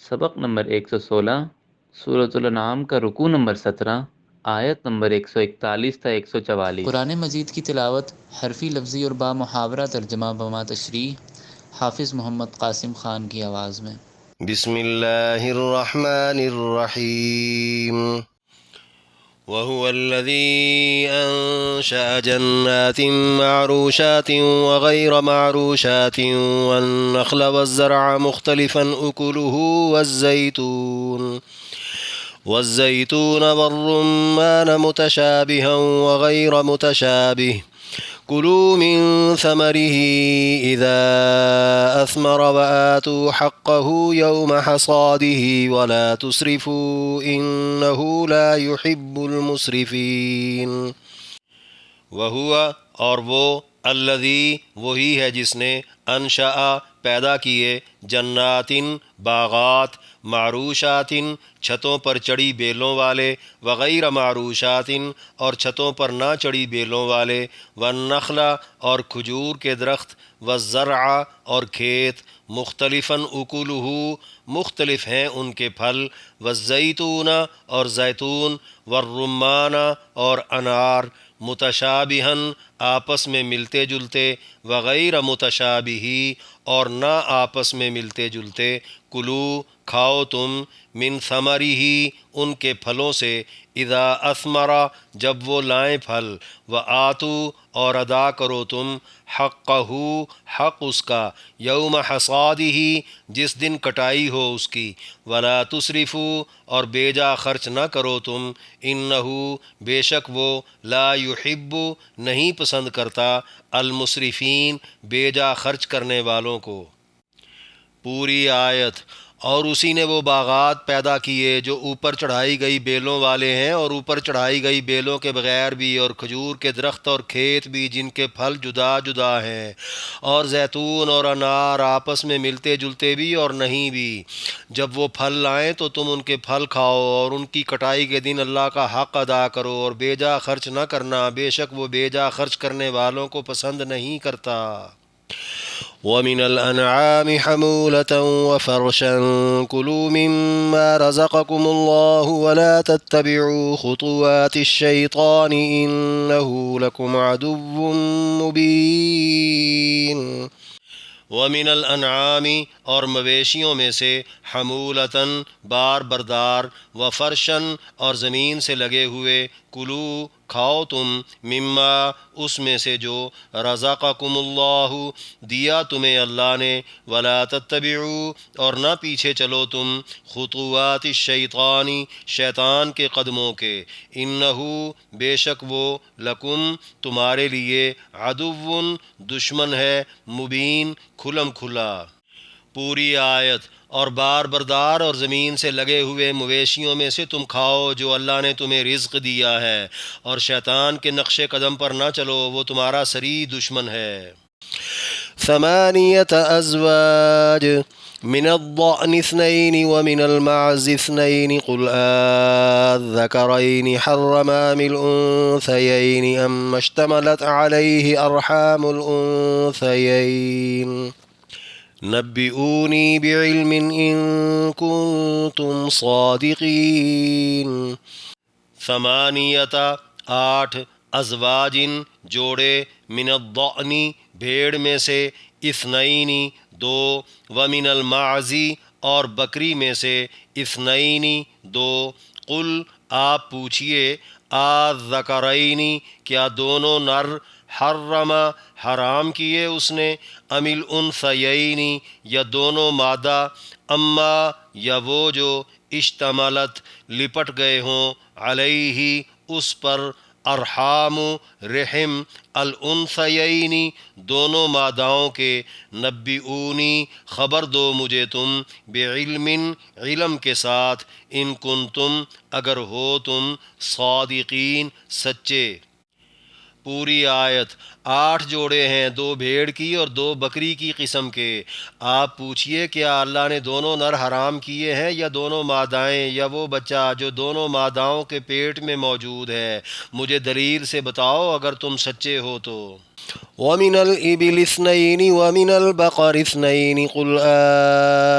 سبق نمبر 116 سورۃ الانعام کا رکوع نمبر 17 آیت نمبر 141 تا 144۔ قرآن مجید کی تلاوت حرفی لفظی اور با محاورہ ترجمہ بما تشریح حافظ محمد قاسم خان کی آواز میں۔ بسم اللہ الرحمن الرحیم وهو الذي أنشأ جنات معروشات وغير معروشات والنخل والزرع مختلفا أكله والزيتون والرمان متشابها وغير متشابه كلوا من ثمره إذا أثمر وآتوا حقه يوم حصاده ولا تسرفوا إنه لا يحب المسرفين وهو اور وہ الذی وہی ہے جس نے انشأ پیدا کیے جناتن باغات معروشاتن چھتوں پر چڑھی بیلوں والے وغیر معروشاتن اور چھتوں پر نہ چڑھی بیلوں والے والنخل اور کھجور کے درخت والزرع اور کھیت مختلفاً اکلہ مختلف ہیں ان کے پھل والزیتون اور زیتون والرمان اور انار متشابہاً آپس میں ملتے جلتے وغیر متشابہ اور نہ آپس میں ملتے جلتے کلو کھاؤ تم من ثمرہ ان کے پھلوں سے اذا اثمر جب وہ لائیں پھل وآتو اور ادا کرو تم حقہ حق اس کا یوم حصادہ جس دن کٹائی ہو اس کی ولا تسرفوا اور بے جا خرچ نہ کرو تم انہو بے شک وہ لا یحب نہیں پسند کرتا المسرفین بے جا خرچ کرنے والوں کو۔ پوری آیت۔ اور اسی نے وہ باغات پیدا کیے جو اوپر چڑھائی گئی بیلوں والے ہیں اور اوپر چڑھائی گئی بیلوں کے بغیر بھی، اور کھجور کے درخت اور کھیت بھی جن کے پھل جدا جدا ہیں، اور زیتون اور انار آپس میں ملتے جلتے بھی اور نہیں بھی۔ جب وہ پھل لائیں تو تم ان کے پھل کھاؤ اور ان کی کٹائی کے دن اللہ کا حق ادا کرو اور بے جا خرچ نہ کرنا، بے شک وہ بے جا خرچ کرنے والوں کو پسند نہیں کرتا۔ وَمِنَ الْأَنْعَامِ حَمُولَةً وَفَرْشًا كُلُوا مِمَّا رَزَقَكُمُ اللَّهُ وَلَا تَتَّبِعُوا خُطُوَاتِ الشَّيْطَانِ إِنَّهُ لَكُمْ عَدُوٌّ مُّبِينٌ۔ وَمِنَ الْأَنْعَامِ اور مویشیوں میں سے حمولتاً بار بردار وفرشاً اور زمین سے لگے ہوئے کلو کھاؤ تم مما اس میں سے جو رزقکم اللہ دیا تمہیں اللہ نے ولا تتبعوا اور نہ پیچھے چلو تم خطوات الشیطان شیطان کے قدموں کے انہو بے شک وہ لکم تمہارے لیے عدو دشمن ہے مبین کھلم کھلا۔ پوری آیت۔ اور بار بردار اور زمین سے لگے ہوئے مویشیوں میں سے تم کھاؤ جو اللہ نے تمہیں رزق دیا ہے، اور شیطان کے نقش قدم پر نہ چلو وہ تمہارا سری دشمن ہے۔ ثمانیۃ ازواج من الضأن اثنین ومن المعز اثنین قل الذکرین حرم ام الانثیین ام اشتملت علیہ ارحام الانثیین نبئونی بعلم ان کنتم صادقین۔ ثمانیۃ 8 ازواجن جوڑے من الضأن بھیڑ میں سے اثنین 2 ومن المعز اور بکری میں سے اثنین 2 قل آپ پوچھئے الذکرین کیا دونوں نر حرم حرام کیے اس نے ام الانثیین یا دونوں مادہ اما یا وہ جو اشتملت لپٹ گئے ہوں علیہ اس پر ارحام رحم الانثیین دونوں ماداؤں کے نبئونی خبر دو مجھے تم بعلم علم کے ساتھ ان کنتم اگر ہو تم صادقین سچے۔ پوری آیت۔ 8 جوڑے ہیں 2 بھیڑ کی اور 2 بکری کی قسم کے۔ آپ پوچھئے کیا اللہ نے دونوں نر حرام کیے ہیں یا دونوں مادائیں یا وہ بچہ جو دونوں ماداؤں کے پیٹ میں موجود ہے؟ مجھے دلیل سے بتاؤ اگر تم سچے ہو تو۔ ومن الإبل اثنين ومن البقر اثنين قل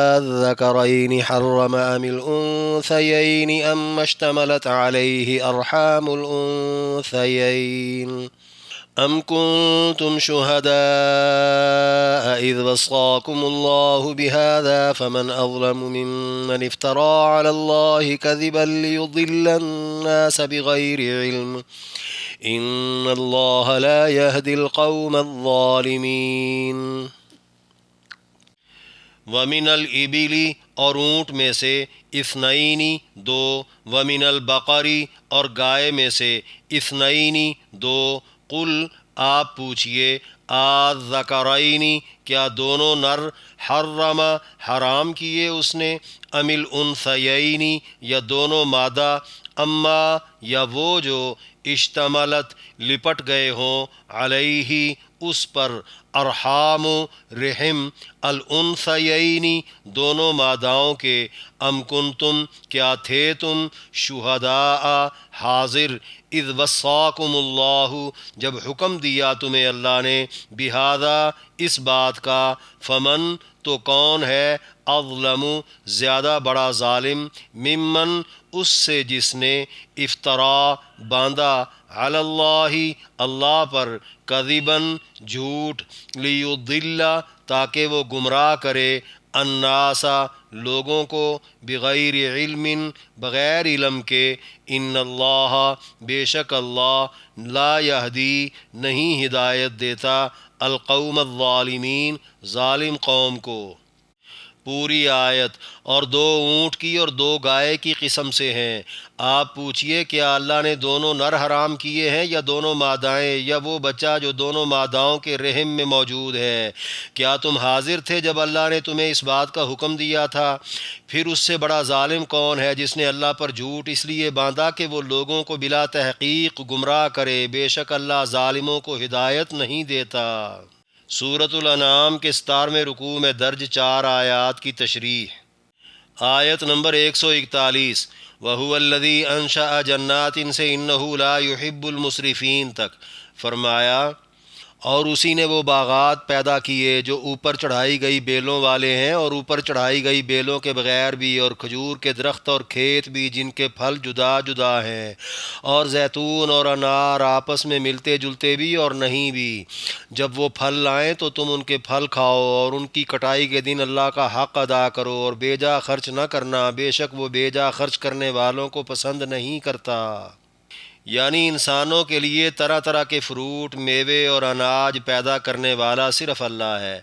آذكرين حرم أم الأنثيين أم اشتملت عليه أرحام الأنثيين أم كنتم شهداء إذ وصاكم الله بهذا فمن أظلم ممن افترى على الله كذبا ليضل الناس بغير علم إن الله لا يهدي القوم الظالمين۔ ومن الإبل اور اونٹ میں سے اثنین دو، ومن البقری اور گائے میں سے اثنین دو، قل آپ پوچھئے آذکرین کیا دونوں نر حرم حرام کیے اس نے، ام الانثیین یا دونوں مادہ، اما یا وہ جو اشتملت لپٹ گئے ہوں علیہ اس پر ارحام رحم الانثیین دونوں ماداؤں کے، ام کنتم کیا تھے تم شہداء حاضر، اذ وصاکم اللہ جب حکم دیا تمہیں اللہ نے، بہذا اس بات کا، فمن تو کون ہے، اظلم زیادہ بڑا ظالم، ممن اس سے جس نے، افطرا باندھا، علی اللہ اللہ پر، کذباً جھوٹ، لیضل تاکہ وہ گمراہ کرے، الناس لوگوں کو، بغیر علم بغیر علم کے، ان اللہ بے شک اللہ، لا یہدی نہیں ہدایت دیتا، القوم الظالمین ظالم قوم کو۔ پوری آیت۔ اور دو اونٹ کی اور دو گائے کی قسم سے ہیں، آپ پوچھئے کیا اللہ نے دونوں نر حرام کیے ہیں یا دونوں مادائیں، یا وہ بچہ جو دونوں ماداؤں کے رحم میں موجود ہے؟ کیا تم حاضر تھے جب اللہ نے تمہیں اس بات کا حکم دیا تھا؟ پھر اس سے بڑا ظالم کون ہے جس نے اللہ پر جھوٹ اس لیے باندھا کہ وہ لوگوں کو بلا تحقیق گمراہ کرے، بے شک اللہ ظالموں کو ہدایت نہیں دیتا۔ سورۃ الانعام کے 17ویں رکوع میں درج 4 آیات کی تشریح۔ آیت نمبر 141، وَهُوَ الَّذِي أَنشَأَ جَنَّاتٍ سے إِنَّهُ لَا يُحِبُّ الْمُسْرِفِينَ تک فرمایا، اور اسی نے وہ باغات پیدا کیے جو اوپر چڑھائی گئی بیلوں والے ہیں اور اوپر چڑھائی گئی بیلوں کے بغیر بھی، اور کھجور کے درخت اور کھیت بھی جن کے پھل جدا جدا ہیں، اور زیتون اور انار آپس میں ملتے جلتے بھی اور نہیں بھی، جب وہ پھل لائیں تو تم ان کے پھل کھاؤ، اور ان کی کٹائی کے دن اللہ کا حق ادا کرو، اور بیجا خرچ نہ کرنا، بے شک وہ بیجا خرچ کرنے والوں کو پسند نہیں کرتا۔ یعنی انسانوں کے لیے طرح طرح کے فروٹ، میوے اور اناج پیدا کرنے والا صرف اللہ ہے،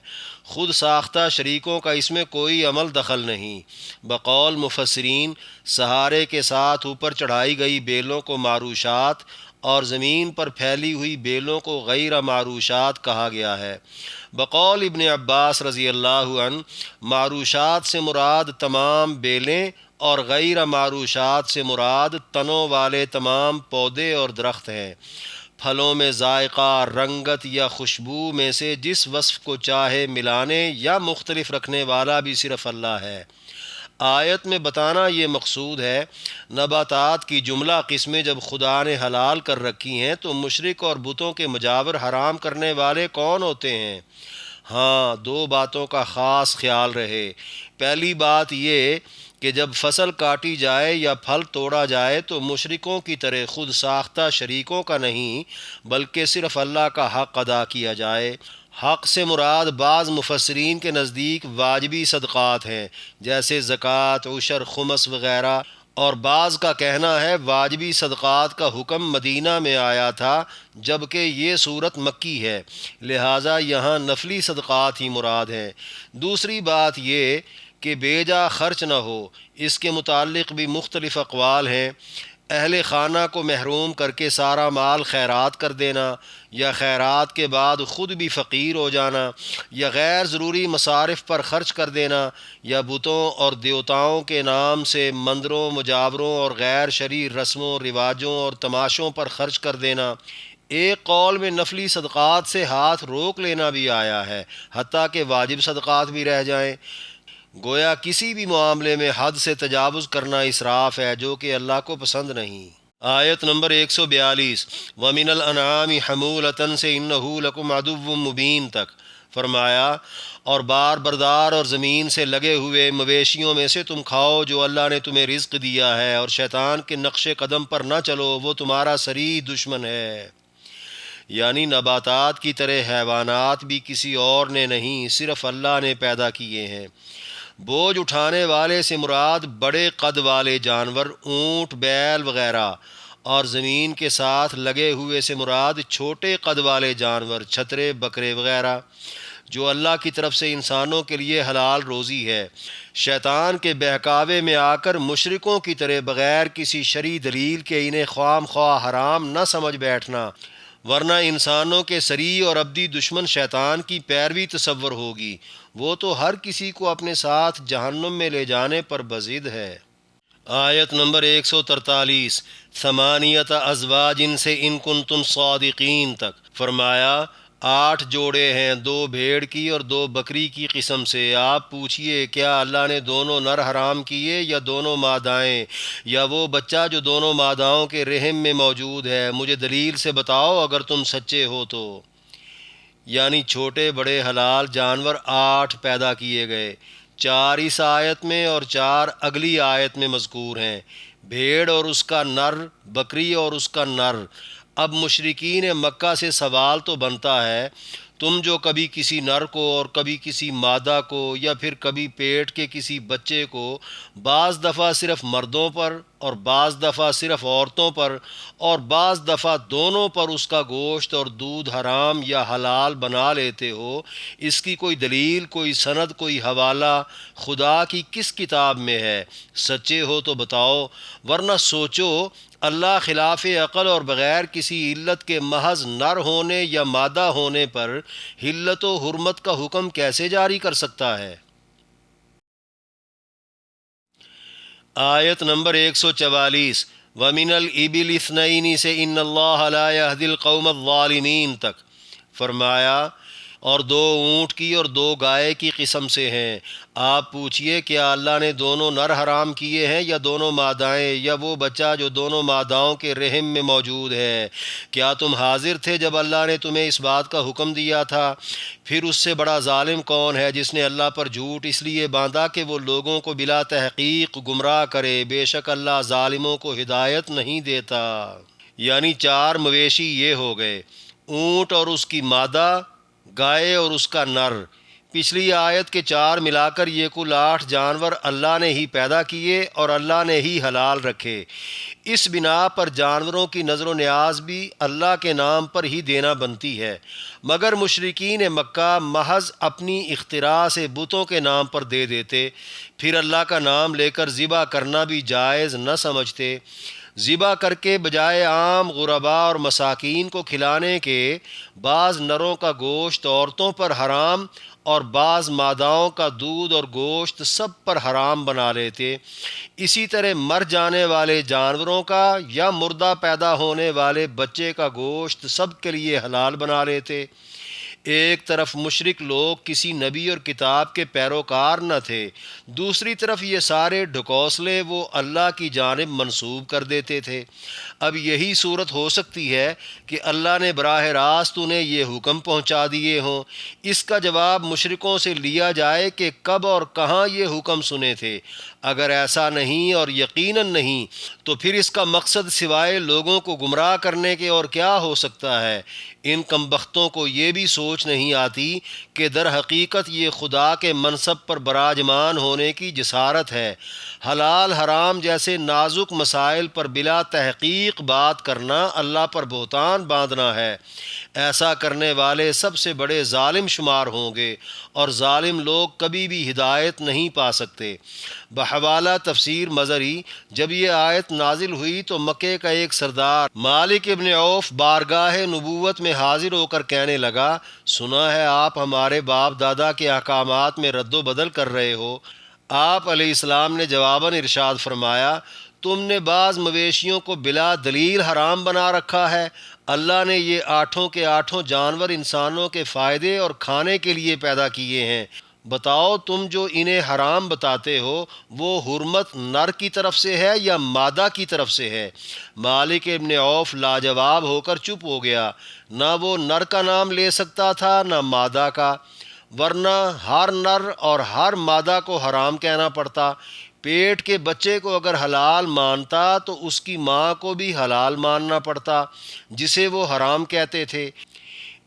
خود ساختہ شریکوں کا اس میں کوئی عمل دخل نہیں۔ بقول مفسرین، سہارے کے ساتھ اوپر چڑھائی گئی بیلوں کو معروشات اور زمین پر پھیلی ہوئی بیلوں کو غیر معروشات کہا گیا ہے۔ بقول ابن عباس رضی اللہ عنہ، معروشات سے مراد تمام بیلیں اور غیر معروشات سے مراد تنوں والے تمام پودے اور درخت ہیں۔ پھلوں میں ذائقہ، رنگت یا خوشبو میں سے جس وصف کو چاہے ملانے یا مختلف رکھنے والا بھی صرف اللہ ہے۔ آیت میں بتانا یہ مقصود ہے، نباتات کی جملہ قسمیں جب خدا نے حلال کر رکھی ہیں تو مشرک اور بتوں کے مجاور حرام کرنے والے کون ہوتے ہیں؟ ہاں، 2 باتوں کا خاص خیال رہے۔ پہلی بات یہ کہ جب فصل کاٹی جائے یا پھل توڑا جائے تو مشرکوں کی طرح خود ساختہ شریکوں کا نہیں بلکہ صرف اللہ کا حق ادا کیا جائے۔ حق سے مراد بعض مفسرین کے نزدیک واجبی صدقات ہیں جیسے زکوٰۃ، عشر، خمس وغیرہ، اور بعض کا کہنا ہے واجبی صدقات کا حکم مدینہ میں آیا تھا جبکہ یہ صورت مکی ہے، لہٰذا یہاں نفلی صدقات ہی مراد ہیں۔ دوسری بات یہ کہ بیجا خرچ نہ ہو، اس کے متعلق بھی مختلف اقوال ہیں۔ اہل خانہ کو محروم کر کے سارا مال خیرات کر دینا، یا خیرات کے بعد خود بھی فقیر ہو جانا، یا غیر ضروری مصارف پر خرچ کر دینا، یا بتوں اور دیوتاؤں کے نام سے مندروں، مجاوروں اور غیر شرعی رسموں، رواجوں اور تماشوں پر خرچ کر دینا۔ ایک قول میں نفلی صدقات سے ہاتھ روک لینا بھی آیا ہے، حتیٰ کہ واجب صدقات بھی رہ جائیں۔ گویا کسی بھی معاملے میں حد سے تجاوز کرنا اسراف ہے جو کہ اللہ کو پسند نہیں۔ آیت نمبر 142 وَمِنَ الْأَنْعَامِ حَمُولَةً سے إِنَّهُ لَكُمْ عَدُوٌّ مُبِينٌ تک فرمایا، اور بار بردار اور زمین سے لگے ہوئے مویشیوں میں سے تم کھاؤ جو اللہ نے تمہیں رزق دیا ہے، اور شیطان کے نقش قدم پر نہ چلو، وہ تمہارا صریح دشمن ہے۔ یعنی نباتات کی طرح حیوانات بھی کسی اور نے نہیں، صرف اللہ نے پیدا کیے ہیں۔ بوجھ اٹھانے والے سے مراد بڑے قد والے جانور، اونٹ، بیل وغیرہ، اور زمین کے ساتھ لگے ہوئے سے مراد چھوٹے قد والے جانور، چھترے، بکرے وغیرہ، جو اللہ کی طرف سے انسانوں کے لیے حلال روزی ہے۔ شیطان کے بہکاوے میں آ کر مشرکوں کی طرح بغیر کسی شرعی دلیل کے انہیں خواہ مخواہ حرام نہ سمجھ بیٹھنا، ورنہ انسانوں کے صریح اور ابدی دشمن شیطان کی پیروی تصور ہوگی، وہ تو ہر کسی کو اپنے ساتھ جہنم میں لے جانے پر بضد ہے۔ آیت نمبر 143 ثمانیت ازواج سے ان کنتم صادقین تک فرمایا، 8 جوڑے ہیں، 2 بھیڑ کی اور 2 بکری کی قسم سے۔ آپ پوچھئے کیا اللہ نے دونوں نر حرام کیے یا دونوں مادائیں، یا وہ بچہ جو دونوں ماداؤں کے رحم میں موجود ہے؟ مجھے دلیل سے بتاؤ اگر تم سچے ہو تو۔ یعنی چھوٹے بڑے حلال جانور 8 پیدا کیے گئے، 4 اس آیت میں اور 4 اگلی آیت میں مذکور ہیں، بھیڑ اور اس کا نر، بکری اور اس کا نر۔ اب مشرکین مکہ سے سوال تو بنتا ہے، تم جو کبھی کسی نر کو اور کبھی کسی مادہ کو یا پھر کبھی پیٹ کے کسی بچے کو بعض دفعہ صرف مردوں پر اور بعض دفعہ صرف عورتوں پر اور بعض دفعہ دونوں پر اس کا گوشت اور دودھ حرام یا حلال بنا لیتے ہو، اس کی کوئی دلیل، کوئی سند، کوئی حوالہ خدا کی کس کتاب میں ہے؟ سچے ہو تو بتاؤ، ورنہ سوچو اللہ خلاف عقل اور بغیر کسی علت کے محض نر ہونے یا مادہ ہونے پر حلت و حرمت کا حکم کیسے جاری کر سکتا ہے؟ آیت نمبر 144 وَمِنَ الْإِبِلِ اثْنَيْنِ سے إِنَّ اللَّهَ لَا يَهْدِي الْقَوْمَ الظَّالِمِينَ تک فرمایا، اور 2 اونٹ کی اور 2 گائے کی قسم سے ہیں۔ آپ پوچھئے کیا اللہ نے دونوں نر حرام کیے ہیں یا دونوں مادائیں، یا وہ بچہ جو دونوں ماداؤں کے رحم میں موجود ہے؟ کیا تم حاضر تھے جب اللہ نے تمہیں اس بات کا حکم دیا تھا؟ پھر اس سے بڑا ظالم کون ہے جس نے اللہ پر جھوٹ اس لیے باندھا کہ وہ لوگوں کو بلا تحقیق گمراہ کرے؟ بے شک اللہ ظالموں کو ہدایت نہیں دیتا۔ یعنی 4 مویشی یہ ہو گئے، اونٹ اور اس کی مادہ، گائے اور اس کا نر۔ پچھلی آیت کے 4 ملا کر یہ کل 8 جانور اللہ نے ہی پیدا کیے اور اللہ نے ہی حلال رکھے۔ اس بنا پر جانوروں کی نظر و نیاز بھی اللہ کے نام پر ہی دینا بنتی ہے، مگر مشرکین مکہ محض اپنی اختراع سے بتوں کے نام پر دے دیتے، پھر اللہ کا نام لے کر ذبح کرنا بھی جائز نہ سمجھتے۔ ذبح کر کے بجائے عام غرباء اور مساکین کو کھلانے کے بعض نروں کا گوشت عورتوں پر حرام اور بعض ماداؤں کا دودھ اور گوشت سب پر حرام بنا لیتے۔ اسی طرح مر جانے والے جانوروں کا یا مردہ پیدا ہونے والے بچے کا گوشت سب کے لیے حلال بنا لیتے۔ ایک طرف مشرک لوگ کسی نبی اور کتاب کے پیروکار نہ تھے، دوسری طرف یہ سارے ڈھکوسلے وہ اللہ کی جانب منسوب کر دیتے تھے۔ اب یہی صورت ہو سکتی ہے کہ اللہ نے براہ راست انہیں یہ حکم پہنچا دیے ہوں۔ اس کا جواب مشرکوں سے لیا جائے کہ کب اور کہاں یہ حکم سنے تھے۔ اگر ایسا نہیں اور یقیناً نہیں تو پھر اس کا مقصد سوائے لوگوں کو گمراہ کرنے کے اور کیا ہو سکتا ہے؟ ان کمبختوں کو یہ بھی سوچ نہیں آتی کہ در حقیقت یہ خدا کے منصب پر براجمان ہونے کی جسارت ہے۔ حلال حرام جیسے نازک مسائل پر بلا تحقیق بات کرنا اللہ پر بہتان باندھنا ہے۔ ایسا کرنے والے سب سے بڑے ظالم شمار ہوں گے، اور ظالم لوگ کبھی بھی ہدایت نہیں پا سکتے۔ بحوالہ تفسیر مظہری، جب یہ آیت نازل ہوئی تو مکے کا ایک سردار مالک ابن عوف بارگاہ نبوت میں حاضر ہو کر کہنے لگا، سنا ہے آپ ہمارے باپ دادا کے احکامات میں رد و بدل کر رہے ہو۔ آپ علیہ السلام نے جواباً ارشاد فرمایا، تم نے بعض مویشیوں کو بلا دلیل حرام بنا رکھا ہے۔ اللہ نے یہ 8 کے 8 جانور انسانوں کے فائدے اور کھانے کے لیے پیدا کیے ہیں۔ بتاؤ تم جو انہیں حرام بتاتے ہو وہ حرمت نر کی طرف سے ہے یا مادہ کی طرف سے ہے؟ مالک ابن عوف لاجواب ہو کر چپ ہو گیا، نہ وہ نر کا نام لے سکتا تھا نہ مادہ کا، ورنہ ہر نر اور ہر مادہ کو حرام کہنا پڑتا۔ پیٹ کے بچے کو اگر حلال مانتا تو اس کی ماں کو بھی حلال ماننا پڑتا جسے وہ حرام کہتے تھے۔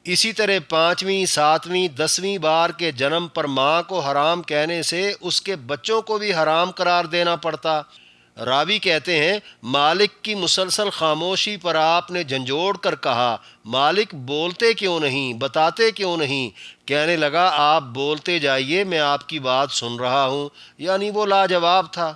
اسی طرح 5ویں 7ویں 10ویں بار کے جنم پر ماں کو حرام کہنے سے اس کے بچوں کو بھی حرام قرار دینا پڑتا۔ راوی کہتے ہیں مالک کی مسلسل خاموشی پر آپ نے جھنجھوڑ کر کہا، مالک بولتے کیوں نہیں، بتاتے کیوں نہیں؟ کہنے لگا آپ بولتے جائیے، میں آپ کی بات سن رہا ہوں، یعنی وہ لاجواب تھا۔